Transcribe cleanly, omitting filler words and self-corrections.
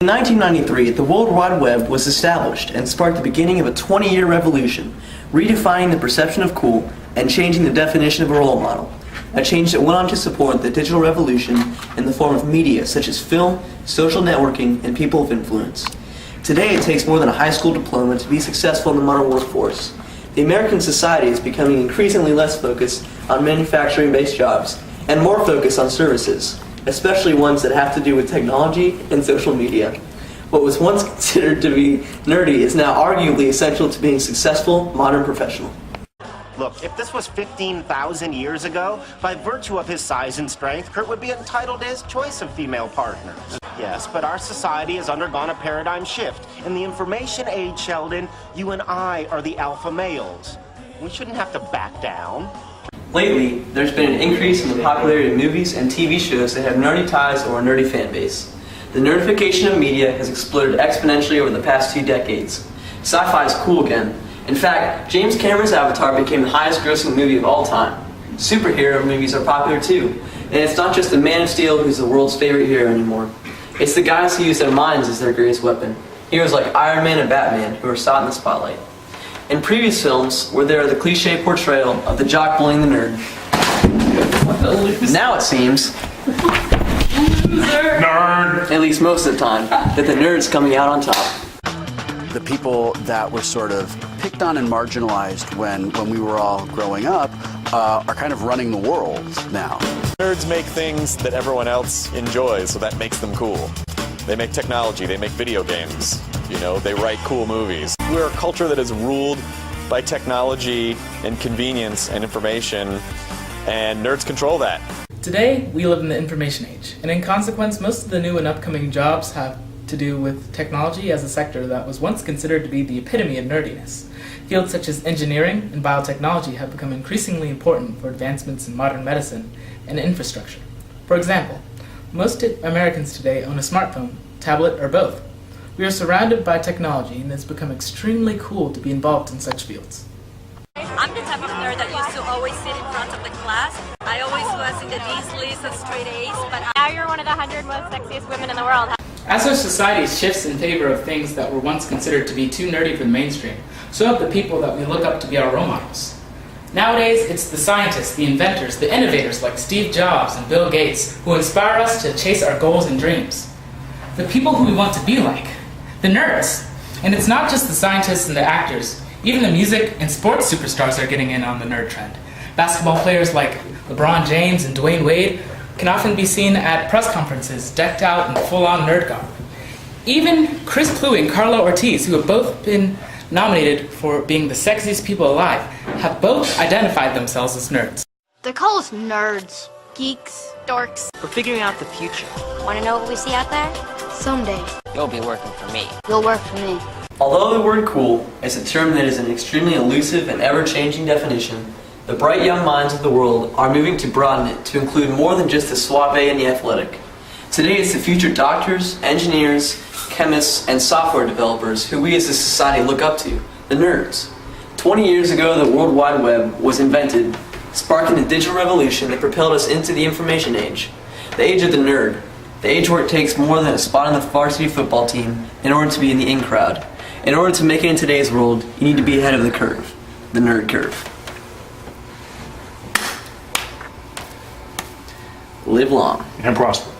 In 1993, the World Wide Web was established and sparked the beginning of a 20-year revolution, redefining the perception of cool and changing the definition of a role model. A change that went on to support the digital revolution in the form of media such as film, social networking, and people of influence. Today, it takes more than a high school diploma to be successful in the modern workforce. The American society is becoming increasingly less focused on manufacturing-based jobs and more focused on services, especially ones that have to do with technology and social media. What was once considered to be nerdy is now arguably essential to being a successful modern professional. Look, if this was 15,000 years ago, by virtue of his size and strength, Kurt would be entitled to his choice of female partners. Yes, but our society has undergone a paradigm shift. In the information age, Sheldon, you and I are the alpha males. We shouldn't have to back down. Lately, there's been an increase in the popularity of movies and TV shows that have nerdy ties or a nerdy fan base. The nerdification of media has exploded exponentially over the past 2 decades. Sci-fi is cool again. In fact, James Cameron's Avatar became the highest-grossing movie of all time. Superhero movies are popular too, and it's not just the Man of Steel who's the world's favorite hero anymore. It's the guys who use their minds as their greatest weapon. Heroes like Iron Man and Batman who are sought in the spotlight. In previous films, where there are the cliche portrayal of the jock bullying the nerd. Now it seems, nerd, at least most of the time, that the nerd's coming out on top. The people that were sort of picked on and marginalized when we were all growing up are kind of running the world now. Nerds make things that everyone else enjoys, so that makes them cool. They make technology, they make video games, you know, they write cool movies. We're a culture that is ruled by technology and convenience and information, and nerds control that. Today, we live in the information age, and in consequence, most of the new and upcoming jobs have to do with technology as a sector that was once considered to be the epitome of nerdiness. Fields such as engineering and biotechnology have become increasingly important for advancements in modern medicine and infrastructure. For example, most Americans today own a smartphone, tablet, or both. We are surrounded by technology, and it's become extremely cool to be involved in such fields. I'm the type of nerd that used to always sit in front of the class. I always was in the D's list of straight A's, but now you're one of the 100 most sexiest women in the world. As our society shifts in favor of things that were once considered to be too nerdy for the mainstream, so have the people that we look up to be our role models. Nowadays, it's the scientists, the inventors, the innovators like Steve Jobs and Bill Gates who inspire us to chase our goals and dreams. The people who we want to be like, the nerds. And it's not just the scientists and the actors. Even the music and sports superstars are getting in on the nerd trend. Basketball players like LeBron James and Dwayne Wade can often be seen at press conferences decked out in full-on nerd garb. Even Chris Pluy and Carlo Ortiz, who have both been nominated for being the sexiest people alive, have both identified themselves as nerds. They call us nerds, geeks, dorks. We're figuring out the future. Want to know what we see out there? Someday. You'll be working for me. You'll work for me. Although the word cool is a term that is an extremely elusive and ever-changing definition, the bright young minds of the world are moving to broaden it to include more than just the suave and the athletic. Today it's the future doctors, engineers, chemists, and software developers who we as a society look up to, the nerds. 20 years ago, the World Wide Web was invented, sparking the digital revolution that propelled us into the information age. The age of the nerd. The age where it takes more than a spot on the varsity football team in order to be in the in crowd. In order to make it in today's world, you need to be ahead of the curve, the nerd curve. Live long and prosper.